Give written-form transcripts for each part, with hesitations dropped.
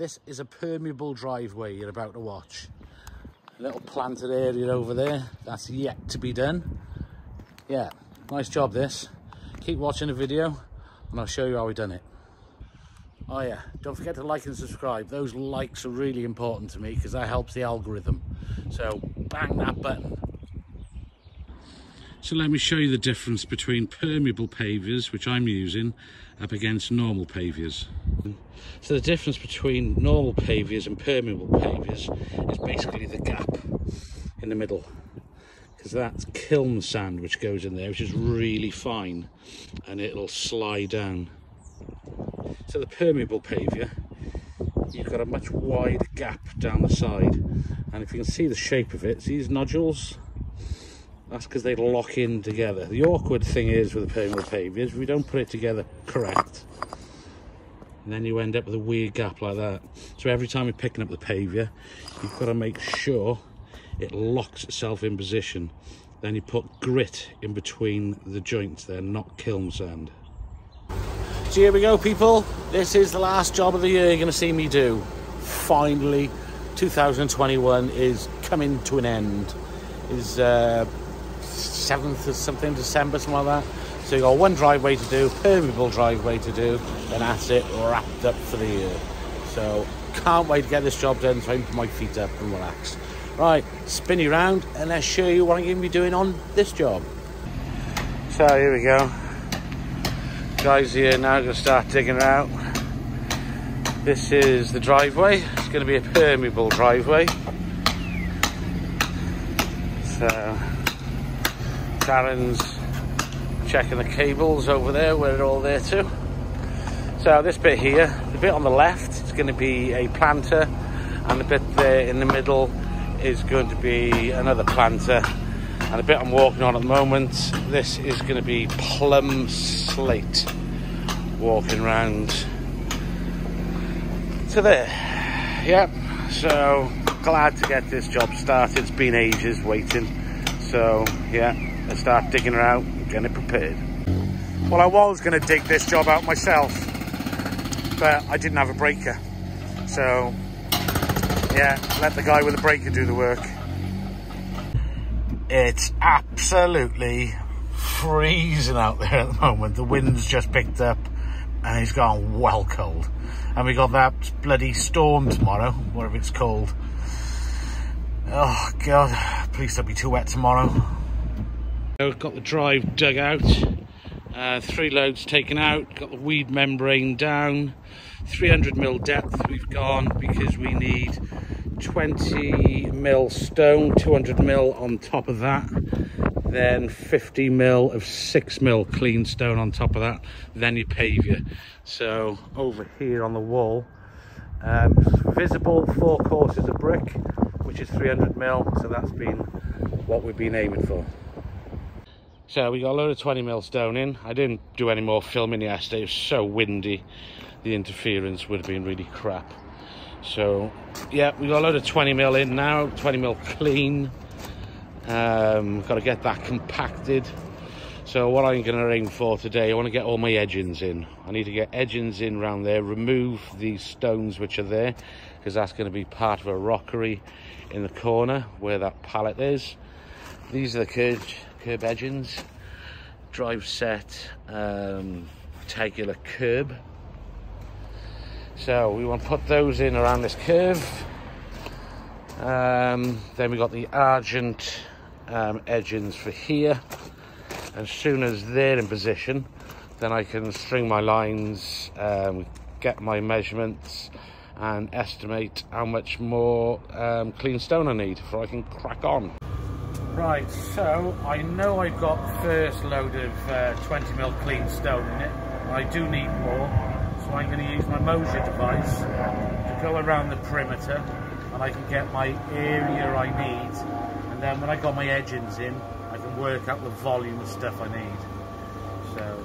This is a permeable driveway you're about to watch. A little planted area over there, that's yet to be done. Yeah, nice job this. Keep watching the video and I'll show you how we done it. Oh yeah, don't forget to like and subscribe. Those likes are really important to me because that helps the algorithm. So bang that button. So let me show you the difference between permeable pavers, which I'm using, up against normal pavers. So the difference between normal pavers and permeable pavers is basically the gap in the middle, because that's kiln sand which goes in there, which is really fine and it'll slide down. So the permeable paver, you've got a much wider gap down the side, and if you can see the shape of it, see these nodules? That's because they lock in together. The awkward thing is with the permeable pavers, we don't put it together correct, and then you end up with a weird gap like that. So every time you're picking up the paver, you've got to make sure it locks itself in position. Then you put grit in between the joints there, not kiln sand. So here we go, people. This is the last job of the year you're going to see me do. Finally, 2021 is coming to an end. Is 7th or something, December, something like that. So you got one driveway to do, permeable driveway to do, and that's it, wrapped up for the year. So can't wait to get this job done so I can put my feet up and relax. Right, spin you around and let's show you what I'm going to be doing on this job. So here we go. Guys here now going to start digging it out. This is the driveway. It's going to be a permeable driveway. So Darren's checking the cables over there, where they're all there too. So this bit here, the bit on the left, is going to be a planter, and the bit there in the middle is going to be another planter, and the bit I'm walking on at the moment, this is going to be plum slate, walking round to there. Yep, so glad to get this job started. It's been ages waiting, so yeah, let's start digging her out and getting it prepared. Well, I was going to dig this job out myself, but I didn't have a breaker, so yeah, let the guy with the breaker do the work. It's absolutely freezing out there at the moment. The wind's just picked up and it's gone well cold, and we got that bloody storm tomorrow, whatever it's called. Oh god, please don't be too wet tomorrow. We've got the drive dug out, 3 loads taken out, got the weed membrane down, 300mm depth we've gone because we need 20mm stone, 200mm on top of that, then 50mm of 6mm clean stone on top of that, then you paver. So over here on the wall, visible 4 courses of brick, which is 300mm, so that's been what we've been aiming for. So we got a load of 20mm stone in. I didn't do any more filming yesterday, it was so windy, the interference would have been really crap. So yeah, we got a load of 20mm in now, 20mm clean. Got to get that compacted. So what I'm going to aim for today, I want to get all my edgings in. I need to get edgings in around there, remove these stones which are there, because that's going to be part of a rockery in the corner where that pallet is. These are the curb edgings, drive set, regular curb. So we want to put those in around this curve. Then we got the argent edgings for here. As soon as they're in position, then I can string my lines, get my measurements and estimate how much more clean stone I need before I can crack on. Right, so I know I've got the first load of 20mm clean stone in it. I do need more, so I'm going to use my Mosier device to go around the perimeter, and I can get my area I need, and then when I got my edgings in, I can work out the volume of stuff I need. So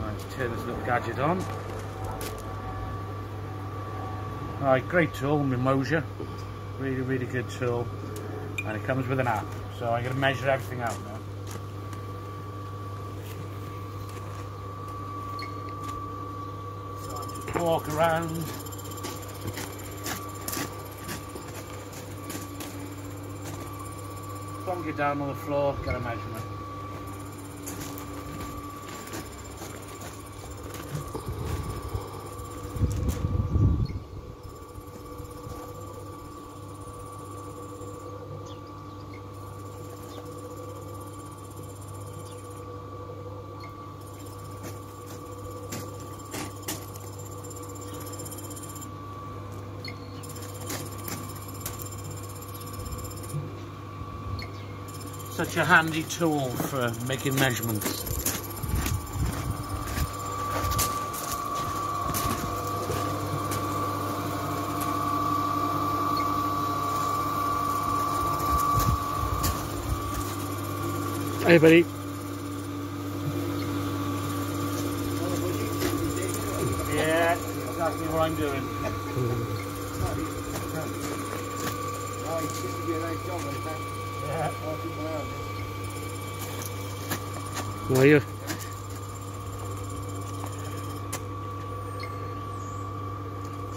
let's turn this little gadget on. Alright, great tool, my Mosier, really good tool, and it comes with an app, so I'm going to measure everything out now. So I just walk around Plonk it down on the floor, get a measurement. Such a handy tool for making measurements. Hey buddy. Yeah, exactly what I'm doing. Yeah. How are you?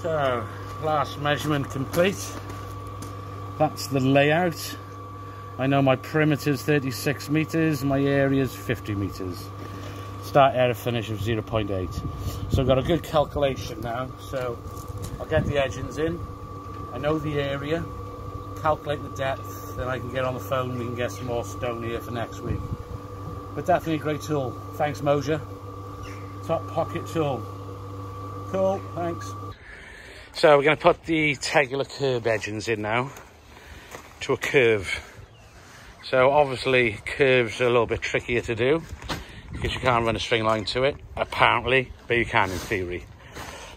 So, last measurement complete. That's the layout. I know my perimeter is 36 meters, my area is 50 meters. Start area finish of 0.8. So I've got a good calculation now. So I'll get the edgings in. I know the area, calculate the depth, then I can get on the phone, we can get some more stone here for next week. But definitely a great tool. Thanks, Moja. Top pocket tool. Cool, thanks. So we're going to put the tegular curb edgings in now to a curve. So obviously curves are a little bit trickier to do because you can't run a string line to it, apparently, but you can in theory.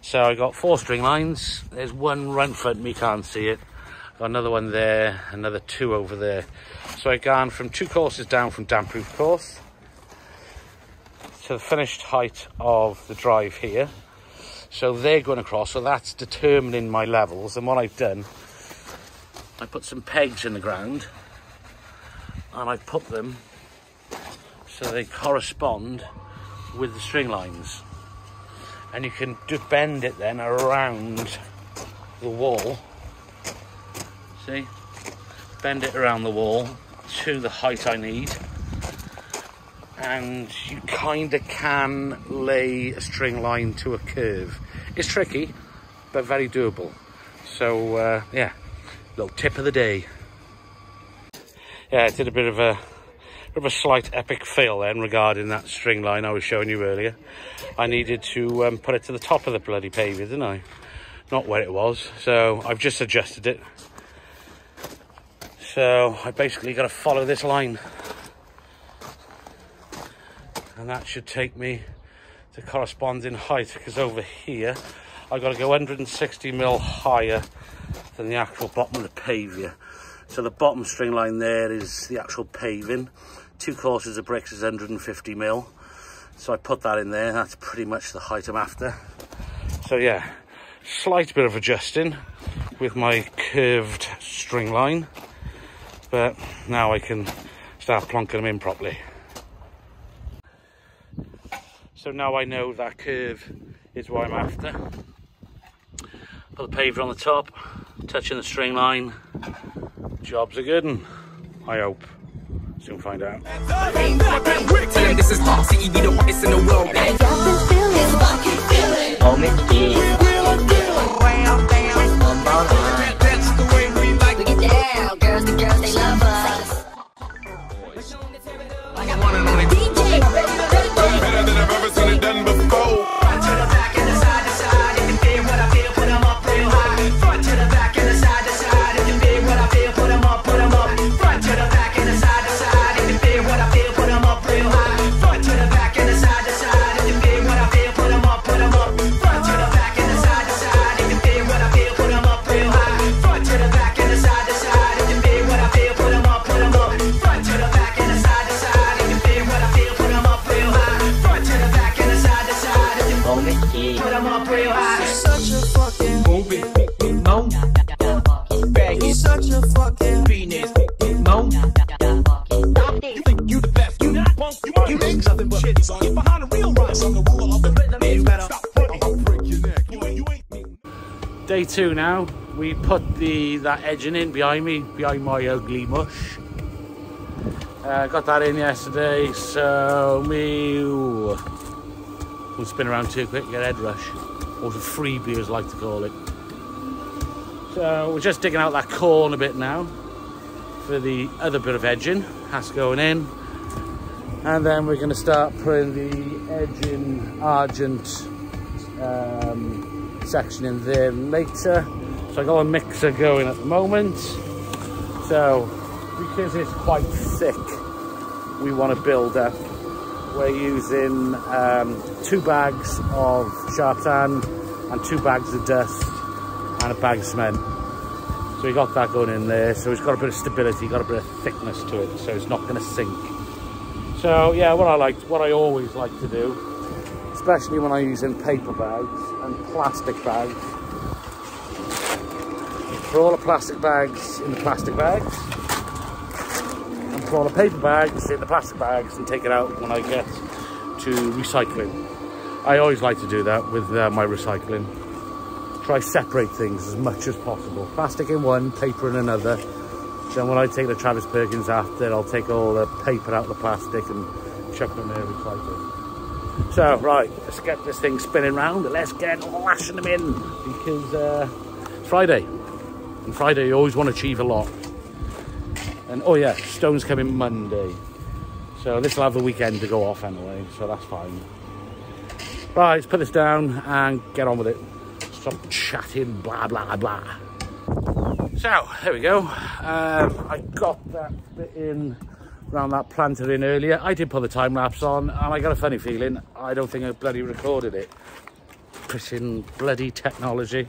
So I got 4 string lines. There's one right in front of me, can't see it. Got another one there, another 2 over there. So I've gone from 2 courses down from damp-proof course to the finished height of the drive here. So they're going across, so that's determining my levels. And what I've done, I put some pegs in the ground and I put them so they correspond with the string lines. And you can just bend it then around the wall. See? Bend it around the wall to the height I need. And you kind of can lay a string line to a curve. It's tricky, but very doable. So, yeah, little tip of the day. Yeah, I did a bit of a slight epic fail then regarding that string line I was showing you earlier. I needed to put it to the top of the bloody paver, didn't I? Not where it was. So I've just adjusted it. So I basically got to follow this line. And that should take me to corresponding height, because over here I've got to go 160 mil higher than the actual bottom of the paver. So the bottom string line there is the actual paving. 2 courses of bricks is 150 mil. So I put that in there. That's pretty much the height I'm after. So yeah, slight bit of adjusting with my curved string line. But now I can start plonking them in properly. So now I know that curve is what I'm after. Put the paver on the top, touching the string line. Job's a good one, I hope. Soon find out. This is top CED, the hottest in the world. That's the way we like it. Down, girls, the girls, they love us. One and only DJ. Better than I've ever seen it done before. Front to the back and the side to side. If you feel what I feel, put them up real high. Front to the back and the side to side. If you feel what I feel, put them up, put them up. Front to the back and the side to side. If you feel what I feel, put them up real high. Front to the back and the side to side. If you feel what I feel, put them up, put them up. Front to the back and the side to side. If you feel what I feel, put them up real high. Front to the back and the side to side. If you feel what I feel, put them up, put them up. Front to the back and the side to side. If you feel what I feel, put them up real high. Front to the back and the side to side. If you put them up real high. Such a fucking movie, mo. Baggy, such a fucking penis, mo. You think you the best? You not punk? You ain't nothing but shit. Get behind the real rise. I'm the ruler of the rhythm. You better stop. I'll break your neck. You ain't me. day 2 now. We put that edging in behind me, behind my ugly mush. Got that in yesterday, so we'll spin around too quick, get head rush, or the freebie as I like to call it. So we're just digging out that corner bit now for the other bit of edging. That's going in, and then we're going to start putting the edging argent section in there later. So I got a mixer going at the moment. So because it's quite thick, we want to build up. We're using 2 bags of sharp sand and 2 bags of dust and a bag of cement. So we got that going in there. So it's got a bit of stability, got a bit of thickness to it, so it's not going to sink. So yeah, what I always like to do, especially when I'm using paper bags and plastic bags, put all the plastic bags in the plastic bags, and put all the paper bags in the plastic bags, and take it out when I get to recycling. I always like to do that with my recycling. Try separate things as much as possible. Plastic in one, paper in another. Then when I take the Travis Perkins after, I'll take all the paper out of the plastic and chuck them in there, recycle. So, right, let's get this thing spinning round and let's get lashing them in, because it's Friday. And Friday you always want to achieve a lot. And oh yeah, stones coming Monday. So this will have the weekend to go off anyway, so that's fine. Right, let's put this down and get on with it. Stop chatting, blah, blah, blah. So, there we go. I got that bit in, around that planter in earlier. I did put the time lapse on, and I got a funny feeling I don't think I bloody recorded it. Pushing bloody technology.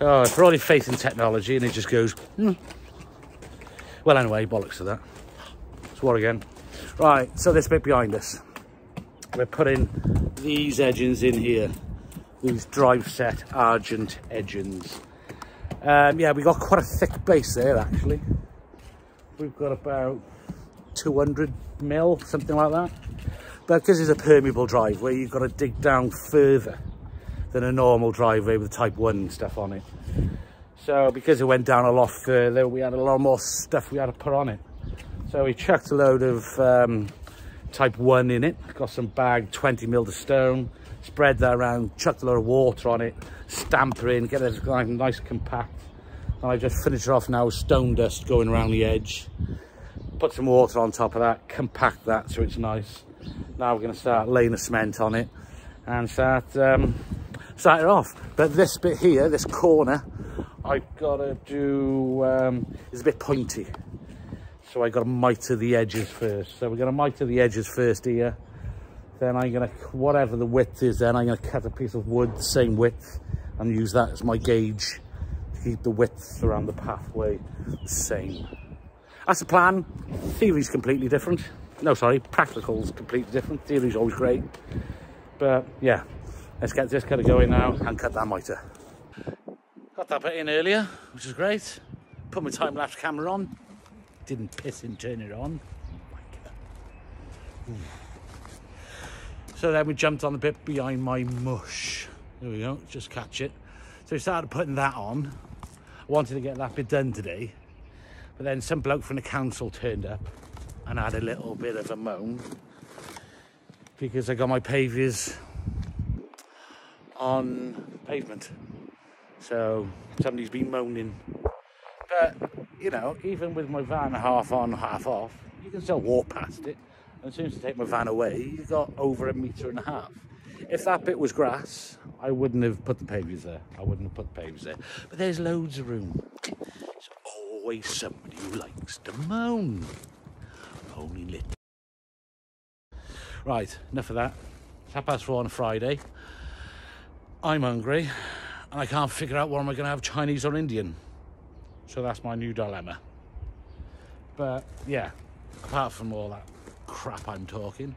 Oh, if we're only faith in technology and it just goes, Well, anyway, bollocks to that. So what again? Right, so this bit behind us. We're putting these edgings in here. These drive set argent edgings. Yeah, we got quite a thick base there actually. We've got about 200 mil, something like that. But because it's a permeable driveway, you've got to dig down further than a normal driveway with type 1 stuff on it. So because it went down a lot further, we had a lot more stuff we had to put on it. So we chucked a load of type 1 in it, got some bag 20 mil to stone, spread that around, chucked a lot of water on it, stamp her in, get it nice compact. And I just finished it off now with stone dust going around the edge. Put some water on top of that, compact that so it's nice. Now we're going to start laying the cement on it and start it off. But this bit here, this corner, I've got to do, is a bit pointy. So I got to mitre the edges first. So we're going to mitre the edges first here. Then I'm going to, whatever the width is, then I'm going to cut a piece of wood the same width and use that as my gauge to keep the width around the pathway the same. That's the plan. Theory's completely different. No, sorry, practical's completely different. Theory's always great. But yeah, let's get this kind of going now and cut that mitre. Got that bit in earlier, which is great. Put my time-lapse camera on. Didn't piss and turn it on. So then we jumped on the bit behind my mush. There we go, just catch it. So we started putting that on. I wanted to get that bit done today. But then some bloke from the council turned up and had a little bit of a moan because I got my pavers on pavement. So somebody's been moaning. But, you know, even with my van half on, half off, you can still walk past it. And as soon as I take my van away, you've got over 1.5 meters. If that bit was grass, I wouldn't have put the pavers there. I wouldn't have put the pavers there. But there's loads of room. There's always somebody who likes to moan. Only little. Right, enough of that. It's 4:30 on a Friday. I'm hungry, and I can't figure out what am I going to have, Chinese or Indian. So that's my new dilemma. But yeah, apart from all that crap I'm talking,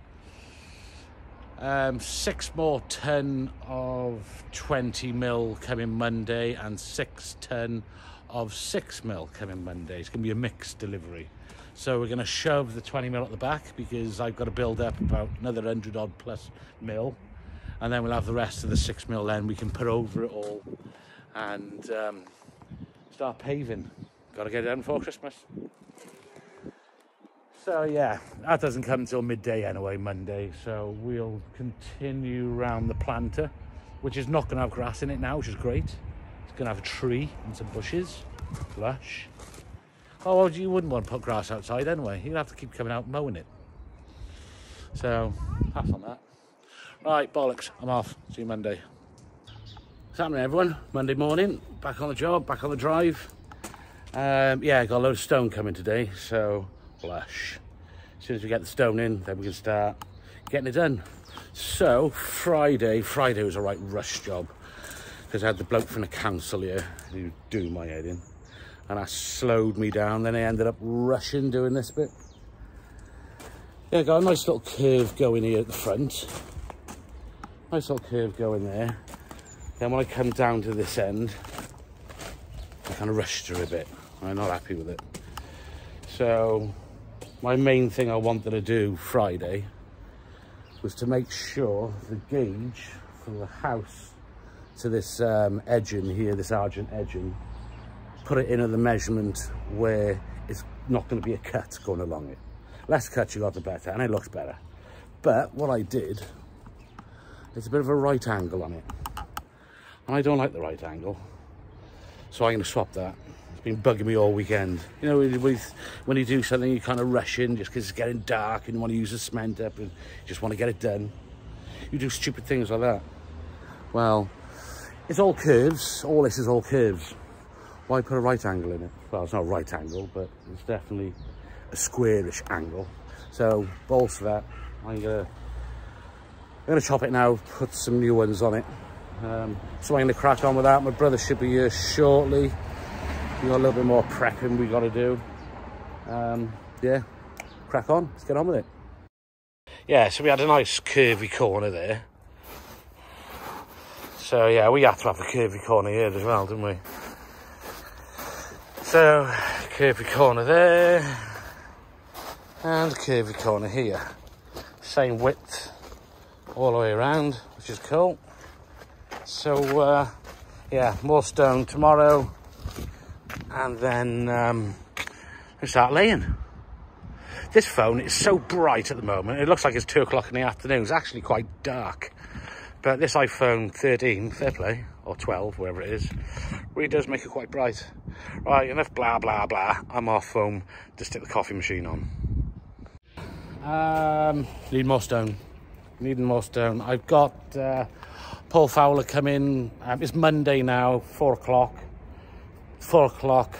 6 more ton of 20 mil coming Monday and 6 ton of 6 mil coming Monday. It's going to be a mixed delivery. So we're going to shove the 20 mil at the back because I've got to build up about another 100 odd plus mil, and then we'll have the rest of the 6 mil then we can put over it all and start paving. Got to get it done before Christmas. So yeah, that doesn't come until midday anyway, Monday. So we'll continue round the planter, which is not going to have grass in it now, which is great. It's going to have a tree and some bushes, lush. Oh, well, you wouldn't want to put grass outside anyway. You'd have to keep coming out mowing it. So, pass on that. Right, bollocks, I'm off. See you Monday. What's happening, everyone? Monday morning, back on the job, back on the drive. Yeah, got a load of stone coming today, so lush. As soon as we get the stone in, then we can start getting it done. So, Friday was a right rush job, because I had the bloke from the council here who do my head in, and that slowed me down. Then I ended up rushing doing this bit. Yeah, got a nice little curve going here at the front. Nice little curve going there. Then when I come down to this end, I kind of rushed through a bit. I'm not happy with it. So my main thing I wanted to do Friday was to make sure the gauge from the house to this edging here, this argent edging, put it in at the measurement where it's not going to be a cut going along it. Less cut you got, the better, and it looks better. But what I did, it's a bit of a right angle on it. And I don't like the right angle, so I'm going to swap that. It's been bugging me all weekend. You know, when you do something, you kind of rush in just because it's getting dark and you want to use the cement up and you just want to get it done. You do stupid things like that. Well, it's all curves. All this is all curves. Why put a right angle in it? Well, it's not a right angle, but it's definitely a squarish angle. So, balls for that. I'm gonna chop it now, put some new ones on it. So I'm gonna crack on with that. My brother should be here shortly. We got a little bit more prepping we got to do. Yeah, crack on. Let's get on with it. Yeah, so we had a nice curvy corner there. So yeah, we had to have the curvy corner here as well, didn't we? So curvy corner there, and curvy corner here. Same width all the way around, which is cool. So yeah, more stone tomorrow, and then we start laying. This phone is so bright at the moment, it looks like it's 2 o'clock in the afternoon. It's actually quite dark, but this iPhone 13, fair play, or 12, wherever it is, really does make it quite bright. Right, enough blah blah blah. I'm off home to stick the coffee machine on. Need more stone. Needing more stone. I've got Paul Fowler come in. It's Monday now, 4 o'clock. 4 o'clock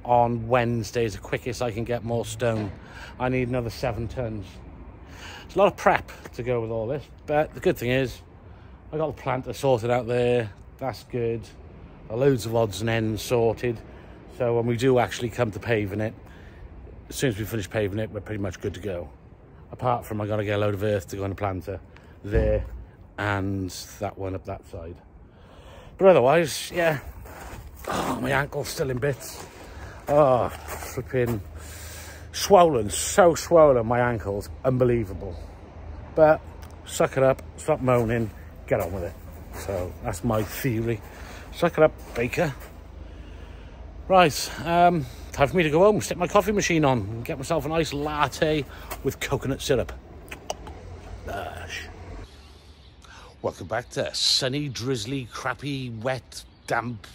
on Wednesday is the quickest I can get more stone. I need another 7 tons. It's a lot of prep to go with all this, but the good thing is I got the planter sorted out there. That's good. Loads of odds and ends sorted. So when we do actually come to paving it, as soon as we finish paving it, we're pretty much good to go. Apart from I got to get a load of earth to go in the planter there and that one up that side. But otherwise, yeah. Oh, my ankle's still in bits. Oh, flipping swollen, so swollen, my ankle's unbelievable. But suck it up, stop moaning, get on with it. So that's my theory. Suck it up, Baker. Right, time for me to go home, stick my coffee machine on and get myself a nice latte with coconut syrup. Lush. Welcome back to sunny, drizzly, crappy, wet, damp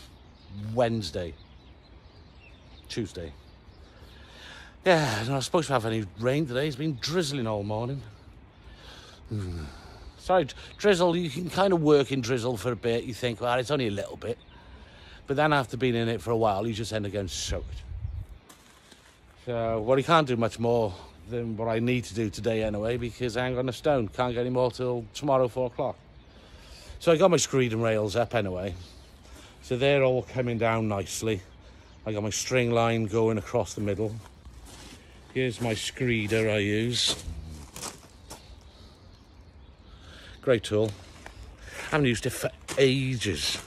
Tuesday. Yeah, I'm not supposed to have any rain today. It's been drizzling all morning. Sorry, drizzle, you can kind of work in drizzle for a bit. You think, well, it's only a little bit. But then after being in it for a while, you just end up getting soaked. So, well, you can't do much more than what I need to do today anyway, because I ain't got enough stone. Can't get any more till tomorrow, 4 o'clock. So I got my screeding rails up anyway. So they're all coming down nicely. I got my string line going across the middle. Here's my screeder I use. Great tool. I haven't used it for ages.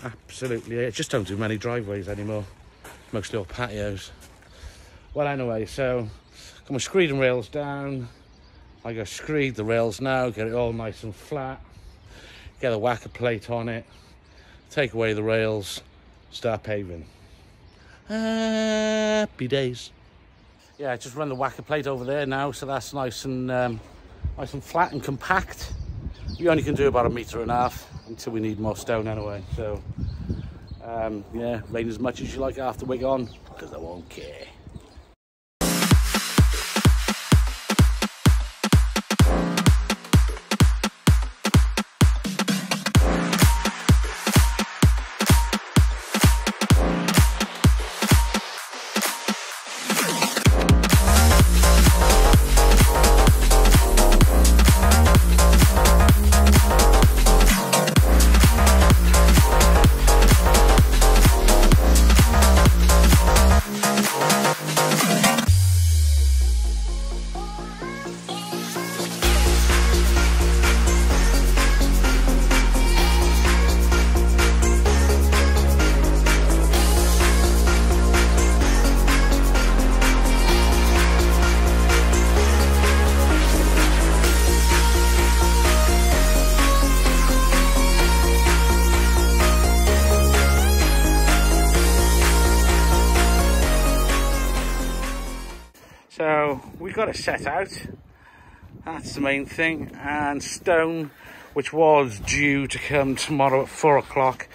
Absolutely. I just don't do many driveways anymore. Mostly all patios. Well, anyway, so got my screeding rails down. I go screed the rails now, get it all nice and flat. Get a whacker plate on it. take away the rails, start paving. Happy days. Yeah, I just run the whacker plate over there now, so that's nice and flat and compact. We only can do about 1.5 meters until we need more stone anyway. So yeah, rain as much as you like after we're gone, because I won't care. So we got it set out, that's the main thing, and stone, which was due to come tomorrow at 4 o'clock,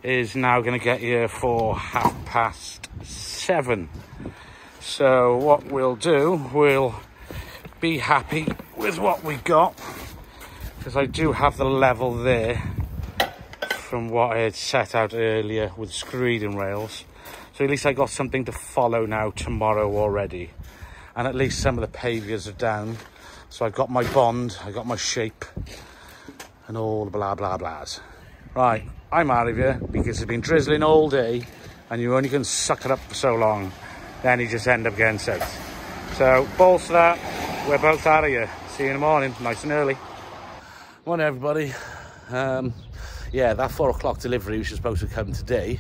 is now going to get here for 7:30. So what we'll do, we'll be happy with what we got, because I do have the level there from what I had set out earlier with screeding rails. So at least I got something to follow now tomorrow already. And at least some of the pavers are down. So I've got my bond, I got my shape, and all the blah blah blahs. Right, I'm out of here because it's been drizzling all day and you only can suck it up for so long. Then you just end up getting soaked. So balls to that, we're both out of here. See you in the morning, nice and early. Morning everybody. Yeah, that 4 o'clock delivery which was supposed to come today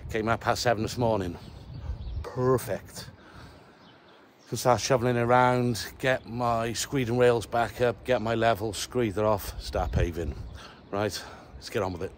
came at 7:30 this morning. Perfect. Can start shoveling around, get my screeding rails back up, get my level, screed it off, start paving. Right, let's get on with it.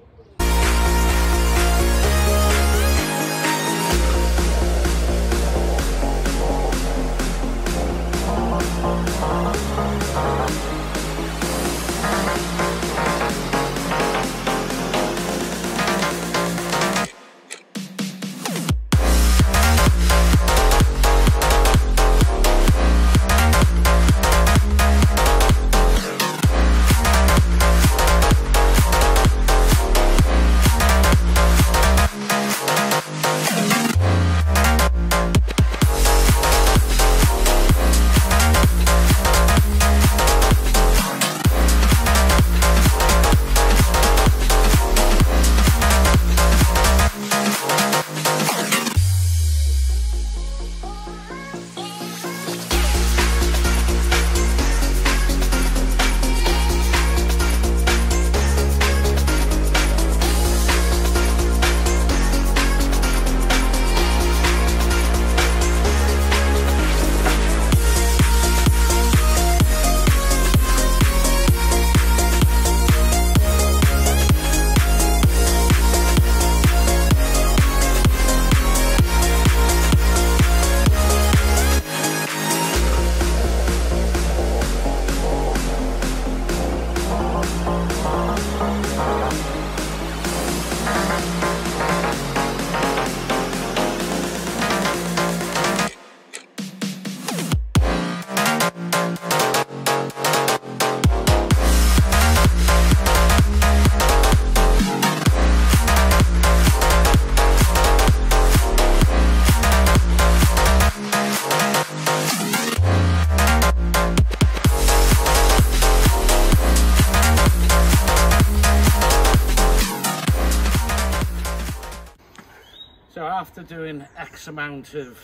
So after doing X amount of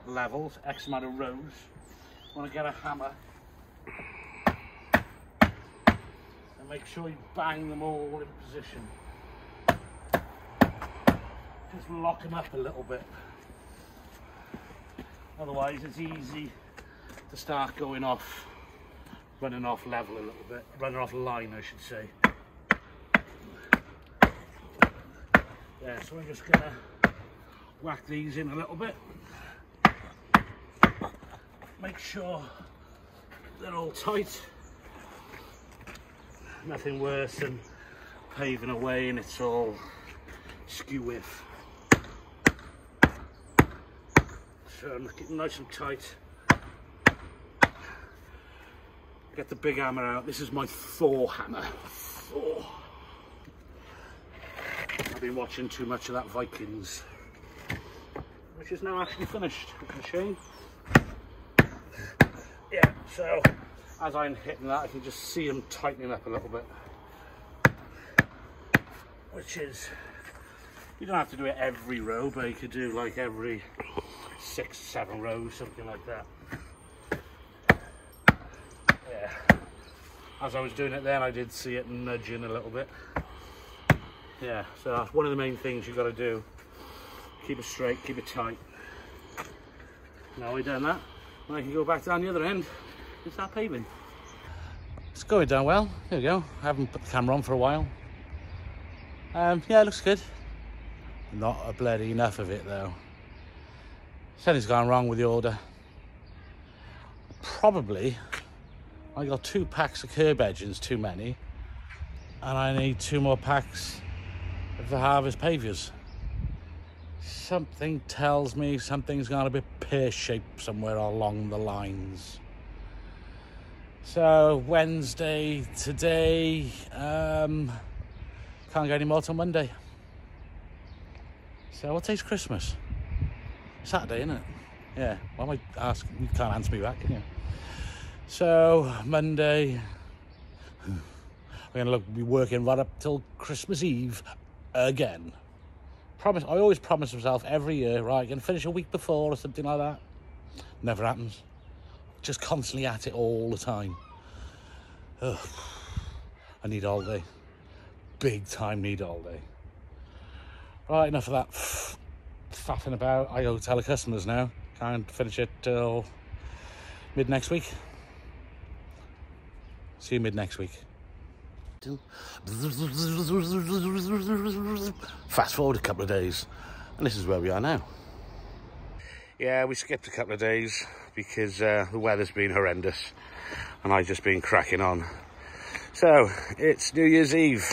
levels, X amount of rows, I want to get a hammer and make sure you bang them all in position. Just lock them up a little bit. Otherwise it's easy to start going off, running off level a little bit, running off line I should say. Yeah, so I'm just gonna whack these in a little bit. Make sure they're all tight. Nothing worse than paving away and it's all skew with. So I'm getting nice and tight. Get the big hammer out. This is my Thor hammer. Thor. I've been watching too much of that Vikings, which is now actually finished. It's a shame. Yeah, so as I'm hitting that, I can just see them tightening up a little bit. Which is, you don't have to do it every row, but you could do like every 6, 7 rows, something like that. Yeah. As I was doing it then, I did see it nudging a little bit. Yeah, so that's one of the main things you've got to do. Keep it straight, keep it tight. Now we've done that, I can go back down the other end and start paving. It's going down well. There we go. I haven't put the camera on for a while. Yeah, it looks good. Not a bloody enough of it though. Something's gone wrong with the order. Probably I got 2 packs of curb edgings too many, and I need 2 more packs of the harvest pavers. Something tells me something's gone a bit pear-shaped somewhere along the lines. So Wednesday today, can't get any more till Monday. So what day's Christmas? Saturday, isn't it? Yeah, well, I ask, you can't answer me back, can you? So Monday, I'm gonna be working right up till Christmas Eve again. I always promise myself every year, right, I'm gonna finish a week before or something like that. Never happens. Just constantly at it all the time. Ugh. I need all day. Big time need all day. Right, enough of that faffing about. I go tell the customers now. Can't finish it till mid next week. See you mid next week. Fast forward a couple of days, and this is where we are now. Yeah, we skipped a couple of days because the weather's been horrendous and I've just been cracking on. So it's New Year's Eve.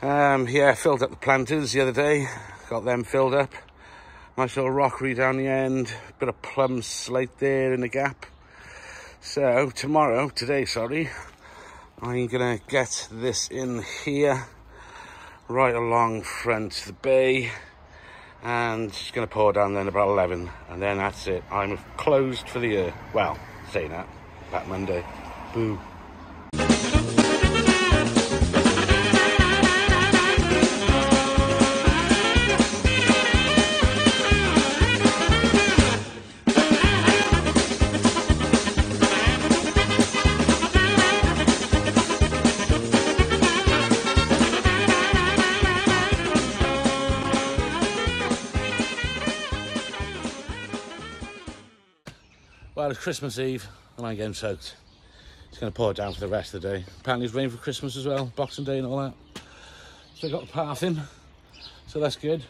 Yeah, filled up the planters the other day, got them filled up. Nice little rockery down the end, bit of plum slate there in the gap. So today, I'm gonna get this in here, right along front the bay, and it's gonna pour down then about 11, and then that's it. I'm closed for the year. Well, saying that, back Monday. Boo. Well, it's Christmas Eve and I'm getting soaked. It's going to pour down for the rest of the day. Apparently it's rain for Christmas as well, Boxing Day and all that. So I got the path in, so that's good.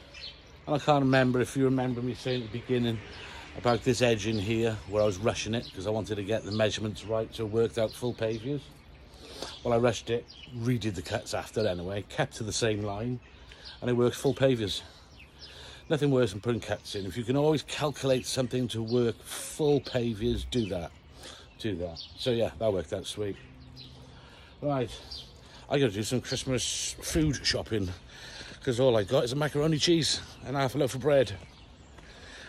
And I can't remember if you remember me saying at the beginning about this edge in here where I was rushing it because I wanted to get the measurements right, so it worked out full pavers. Well, I rushed it, redid the cuts after anyway, kept to the same line, and it works full pavers. Nothing worse than putting cuts in. If you can always calculate something to work full pavers, do that. Do that. So yeah, that worked out sweet. Right, I gotta do some Christmas food shopping because all I got is a macaroni cheese and half a loaf of bread.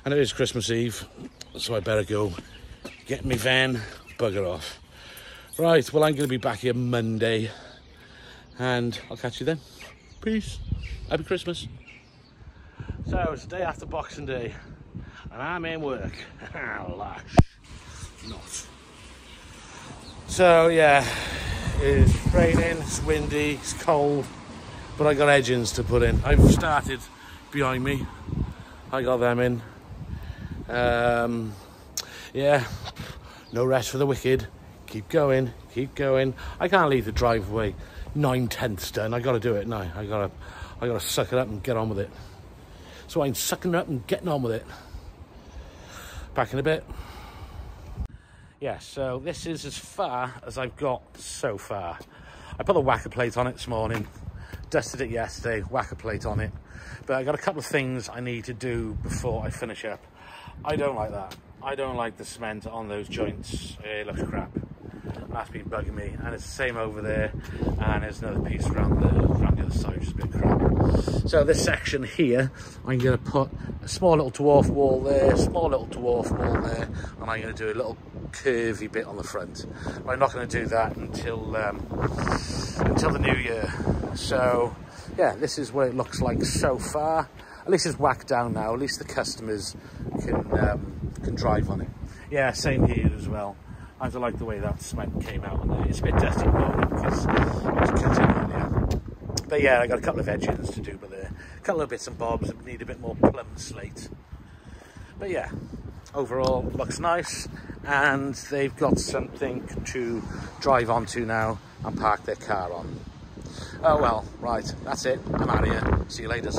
And it is Christmas Eve, so I better go get me van, bugger off. Right, well, I'm gonna be back here Monday and I'll catch you then. Peace. Happy Christmas. So it's the day after Boxing Day and I'm in work. Lash. Not. So yeah, it's raining, it's windy, it's cold, but I got edgings to put in. I've started behind me. I got them in. Yeah, no rest for the wicked. Keep going, keep going. I can't leave the driveway 9/10 done. I got to do it now. I gotta suck it up and get on with it. So I'm sucking it up and getting on with it. Back in a bit. Yeah, so this is as far as I've got so far. I put the whacker plate on it this morning, dusted it yesterday, whacker plate on it. But I got a couple of things I need to do before I finish up. I don't like that. I don't like the cement on those joints. It looks crap. That's been bugging me, and it's the same over there, and there's another piece around the other side, which is a bit crap. So this section here, I'm going to put a small little dwarf wall there, small little dwarf wall there, and I'm going to do a little curvy bit on the front. But I'm not going to do that until the new year. So yeah, this is what it looks like so far. At least it's whacked down now. At least the customers can drive on it. Yeah, same here as well. I don't like the way that cement came out on there. It's a bit dusty at the moment because it was cut in earlier. But yeah, I got a couple of edges to do with there. A couple of bits and bobs that need a bit more plumb slate. But yeah, overall looks nice, and they've got something to drive onto now and park their car on. Oh well, right, that's it. I'm out of here. See you later.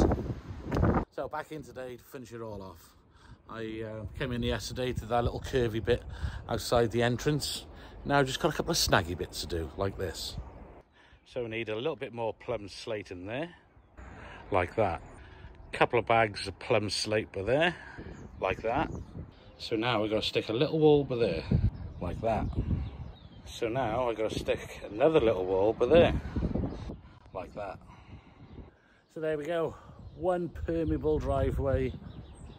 So back in today to finish it all off. I came in yesterday to that little curvy bit outside the entrance. Now just got a couple of snaggy bits to do, like this. So we need a little bit more plumb slate in there, like that. A couple of bags of plumb slate by there, like that. So now we've got to stick a little wall by there, like that. So now I've got to stick another little wall by there, like that. So there we go, one permeable driveway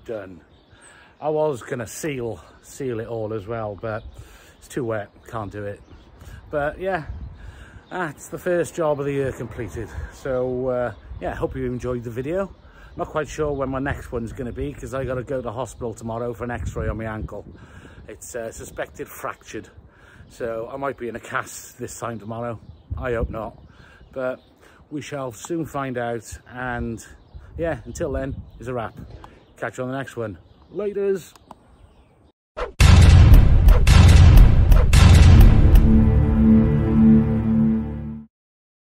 done. I was going to seal it all as well, but it's too wet, can't do it. But yeah, that's the first job of the year completed. So yeah, hope you enjoyed the video. Not quite sure when my next one's going to be, because I got to go to hospital tomorrow for an x-ray on my ankle. It's suspected fractured, so I might be in a cast this time tomorrow. I hope not, but we shall soon find out. And yeah, until then, it's a wrap. Catch you on the next one. Laters.